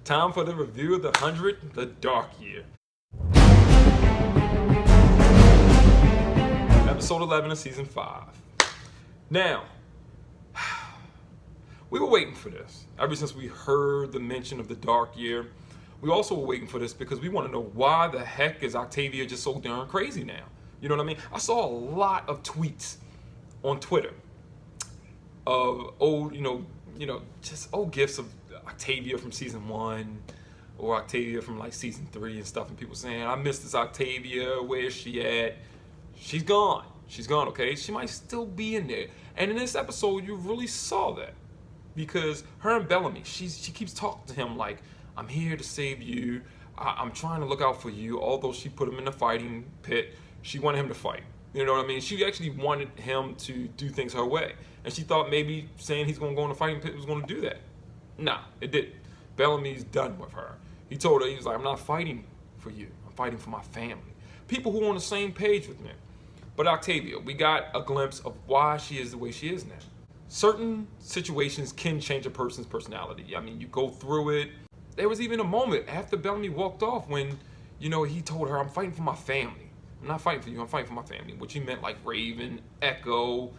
Time for the review of the 100, The Dark Year. Episode 11 of Season 5. Now, we were waiting for this. Ever since we heard the mention of the Dark Year, we also were waiting for this because we want to know why the heck is Octavia just so darn crazy now? You know what I mean? I saw a lot of tweets on Twitter of old, just old gifs of Octavia from season 1 or Octavia from like season 3 and stuff, and people saying, I miss this Octavia, where is she at? She's gone. She's gone, okay? She might still be in there. And in this episode, you really saw that. Because her and Bellamy, she keeps talking to him like, I'm here to save you. I'm trying to look out for you. Although she put him in the fighting pit, she wanted him to fight. You know what I mean? She actually wanted him to do things her way. And she thought maybe saying he's going to go in the fighting pit was going to do that. Nah, it didn't. Bellamy's done with her. He told her, he was like, I'm not fighting for you. I'm fighting for my family. People who are on the same page with me. But Octavia, we got a glimpse of why she is the way she is now. Certain situations can change a person's personality. I mean, you go through it. There was even a moment after Bellamy walked off when, he told her, I'm fighting for my family. I'm not fighting for you, I'm fighting for my family. Which he meant like Raven, Echo,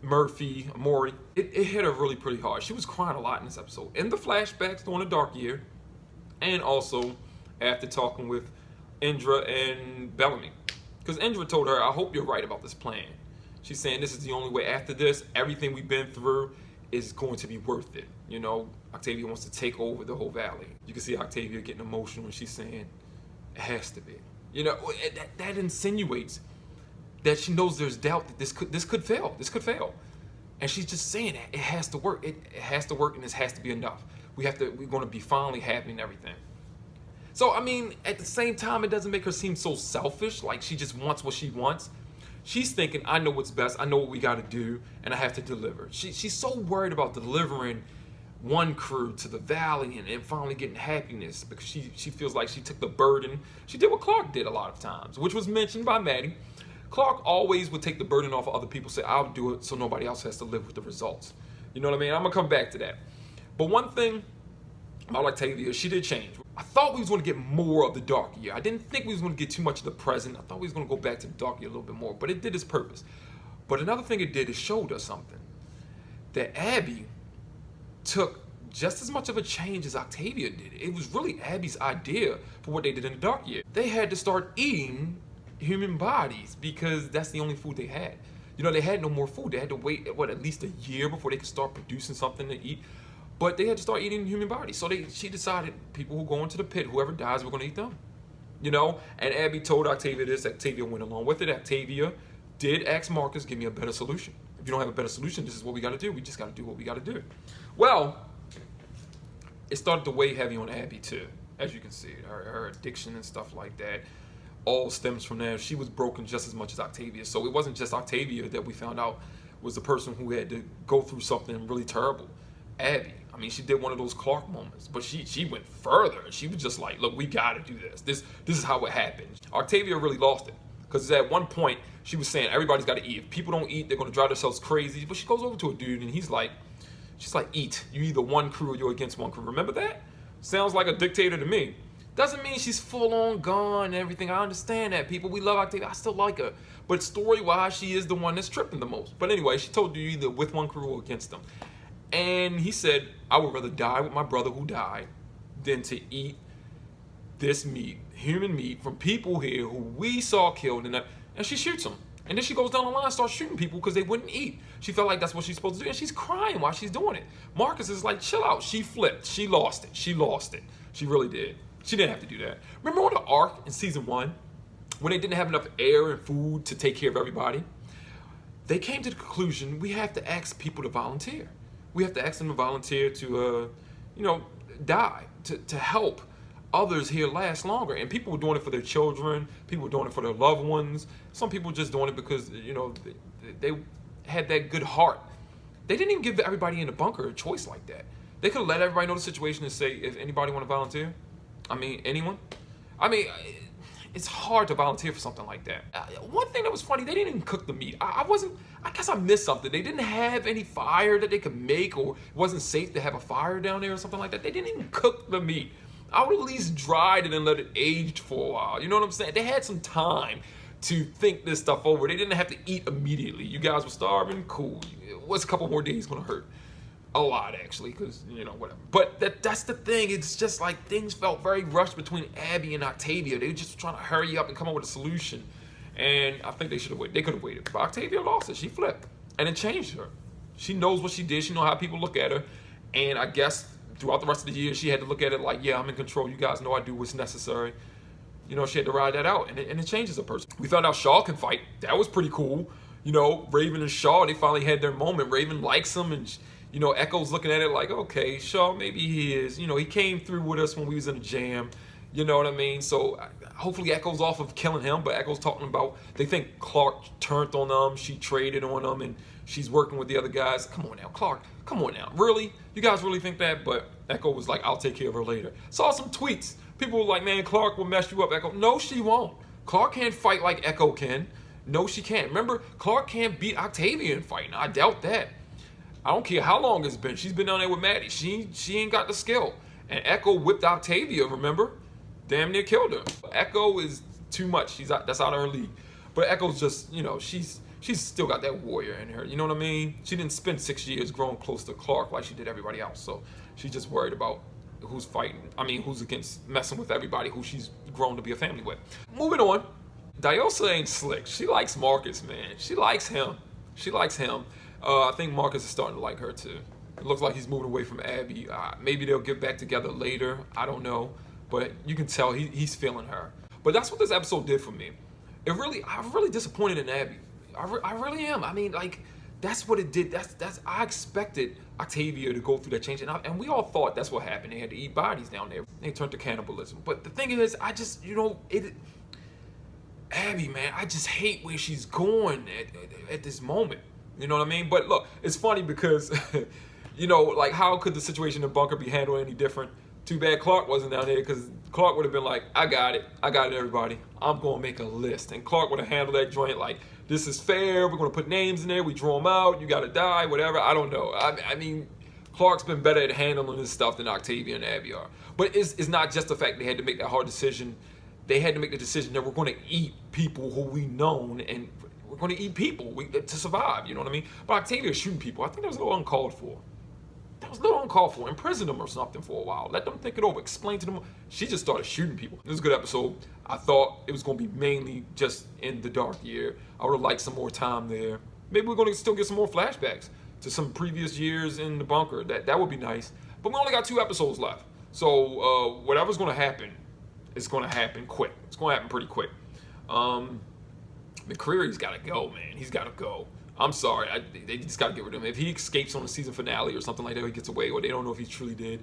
Murphy, Maury. It hit her really pretty hard. She was crying a lot in this episode. In the flashbacks during the Dark Year, and also after talking with Indra and Bellamy. Because Indra told her, I hope you're right about this plan. She's saying this is the only way. After this, everything we've been through is going to be worth it. Octavia wants to take over the whole valley. You can see Octavia getting emotional when she's saying, it has to be. That insinuates that she knows there's doubt that this could fail. This could fail. And she's just saying that it has to work. It has to work, and this has to be enough. We're going to be finally happy and everything. So, at the same time, it doesn't make her seem so selfish, like she just wants what she wants. She's thinking, I know what's best, I know what we got to do, and I have to deliver. She's so worried about delivering one crew to the valley and finally getting happiness because she feels like she took the burden. She did what Clark did a lot of times, which was mentioned by Maddie. Clark always would take the burden off of other people, say, I'll do it so nobody else has to live with the results. You know what I mean? I'm going to come back to that. But one thing about Octavia, she did change. I thought we was going to get more of the Dark Year. I didn't think we was going to get too much of the present. I thought we was going to go back to the Dark Year a little bit more, but it did its purpose. But another thing it did, it showed us something. That Abby took just as much of a change as Octavia did. It was really Abby's idea for what they did in the Dark Year. They had to start eating human bodies because that's the only food they had. They had no more food. They had to wait, at least a year before they could start producing something to eat. But they had to start eating human bodies. So she decided people who go into the pit, whoever dies, we're going to eat them. And Abby told Octavia this. Octavia went along with it. Octavia did ask Marcus, give me a better solution. If you don't have a better solution, this is what we got to do. We just got to do what we got to do. Well, it started to weigh heavy on Abby too, as you can see. Her addiction and stuff like that all stems from there. She was broken just as much as Octavia. So it wasn't just Octavia that we found out was the person who had to go through something really terrible. Abby. She did one of those Clark moments, but she went further. She was just like, look, we got to do this. This is how it happened. Octavia really lost it because at one point she was saying everybody's got to eat. If people don't eat, they're going to drive themselves crazy. But she goes over to a dude and she's like, eat. You either one crew or you're against one crew. Remember that? Sounds like a dictator to me. Doesn't mean she's full on gone and everything. I understand that, people. We love Octavia. I still like her. But story-wise, she is the one that's tripping the most. But anyway, she told you either with one crew or against them. And he said, I would rather die with my brother who died than to eat this meat, human meat, from people here who we saw killed. And she shoots them. And then she goes down the line and starts shooting people because they wouldn't eat. She felt like that's what she's supposed to do. And she's crying while she's doing it. Marcus is like, chill out. She flipped. She lost it. She lost it. She really did. She didn't have to do that. Remember on the arc in season 1 when they didn't have enough air and food to take care of everybody? They came to the conclusion we have to ask people to volunteer. We have to ask them to volunteer to, die, to help others here last longer. And people were doing it for their children. People were doing it for their loved ones. Some people were just doing it because, they had that good heart. They didn't even give everybody in the bunker a choice like that. They could have let everybody know the situation and say, if anybody want to volunteer, anyone. It's hard to volunteer for something like that. One thing that was funny, they didn't even cook the meat. I guess I missed something. They didn't have any fire that they could make, or it wasn't safe to have a fire down there or something like that. They didn't even cook the meat. I would at least dried it and let it age for a while. You know what I'm saying? They had some time to think this stuff over. They didn't have to eat immediately. You guys were starving? Cool. What's a couple more days gonna hurt? A lot, actually, because, whatever. But that's the thing. It's just like things felt very rushed between Abby and Octavia. They were just trying to hurry up and come up with a solution. And I think they should have waited. They could have waited. But Octavia lost it. She flipped. And it changed her. She knows what she did. She knows how people look at her. And I guess throughout the rest of the year, she had to look at it like, yeah, I'm in control. You guys know I do what's necessary. She had to ride that out. And it changes a person. We found out Shaw can fight. That was pretty cool. Raven and Shaw, they finally had their moment. Raven likes him, and Echo's looking at it like, okay, Shaw, maybe he is. He came through with us when we was in a jam. You know what I mean? So hopefully Echo's off of killing him, but Echo's talking about, they think Clark turned on them, she traded on them, and she's working with the other guys. Come on now, Clark, come on now. Really? You guys really think that? But Echo was like, I'll take care of her later. Saw some tweets. People were like, man, Clark will mess you up, Echo. No, she won't. Clark can't fight like Echo can. No, she can't. Remember, Clark can't beat Octavia in fighting. I doubt that. I don't care how long it's been. She's been down there with Maddie. She ain't got the skill. And Echo whipped Octavia, remember? Damn near killed her. Echo is too much. That's out of her league. But Echo's just, she's still got that warrior in her. You know what I mean? She didn't spend 6 years growing close to Clark like she did everybody else. So she's just worried about who's fighting. Who's against messing with everybody who she's grown to be a family with. Moving on. Diosa ain't slick. She likes Marcus, man. She likes him. I think Marcus is starting to like her too. It looks like he's moving away from Abby. Maybe they'll get back together later. I don't know. But you can tell he's feeling her. But that's what this episode did for me. I'm really disappointed in Abby. I really am. That's what it did. I expected Octavia to go through that change. And we all thought that's what happened. They had to eat bodies down there. They turned to cannibalism. But the thing is, Abby, man, I just hate where she's going at this moment. You know what I mean? But look, it's funny because, how could the situation in the bunker be handled any different? Too bad Clark wasn't down there, because Clark would have been like, I got it, everybody. I'm going to make a list. And Clark would have handled that joint like, this is fair. We're going to put names in there. We draw them out. You got to die, whatever. I don't know. Clark's been better at handling this stuff than Octavia and Abby are. But it's not just the fact they had to make that hard decision. They had to make the decision that we're going to eat people who we known, and we're going to eat people to survive, you know what I mean? But Octavia's shooting people. I think that was a little uncalled for. Imprison them or something for a while. Let them think it over. Explain to them. She just started shooting people. This is a good episode. I thought it was going to be mainly just in the dark year. I would have liked some more time there. Maybe we're going to still get some more flashbacks to some previous years in the bunker. That would be nice. But we only got 2 episodes left. So whatever's going to happen, it's going to happen quick. It's going to happen pretty quick. McCreary's got to go, man. He's got to go. I'm sorry. They just got to get rid of him. If he escapes on the season finale or something like that, he gets away, or they don't know if he truly did.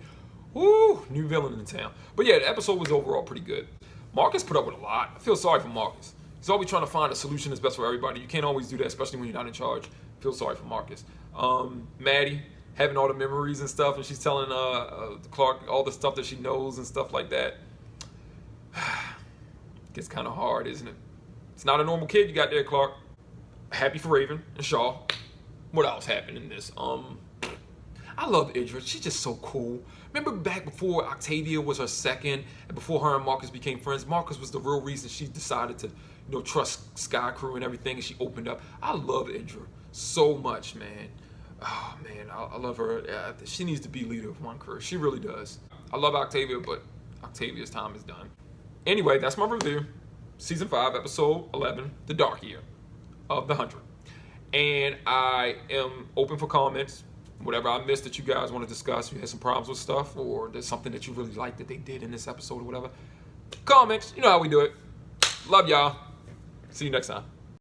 Woo! New villain in town. But yeah, the episode was overall pretty good. Marcus put up with a lot. I feel sorry for Marcus. He's always trying to find a solution that's best for everybody. You can't always do that, especially when you're not in charge. I feel sorry for Marcus. Maddie, having all the memories and stuff, and she's telling Clark all the stuff that she knows and stuff like that. Gets kind of hard, isn't it? It's not a normal kid you got there, Clark. Happy for Raven and Shaw. What else happened in this? I love Idris. She's just so cool. Remember back before Octavia was her second, and before her and Marcus became friends, Marcus was the real reason she decided to, trust Sky Crew and everything, and she opened up. I love Idris so much, man. Oh, man, I love her. She needs to be leader of one crew. She really does. I love Octavia, but Octavia's time is done. Anyway, that's my review. Season 5, Episode 11, The Dark Year of the 100. And I am open for comments. Whatever I missed that you guys want to discuss, you had some problems with stuff, or there's something that you really like that they did in this episode or whatever. Comments, you know how we do it. Love y'all. See you next time.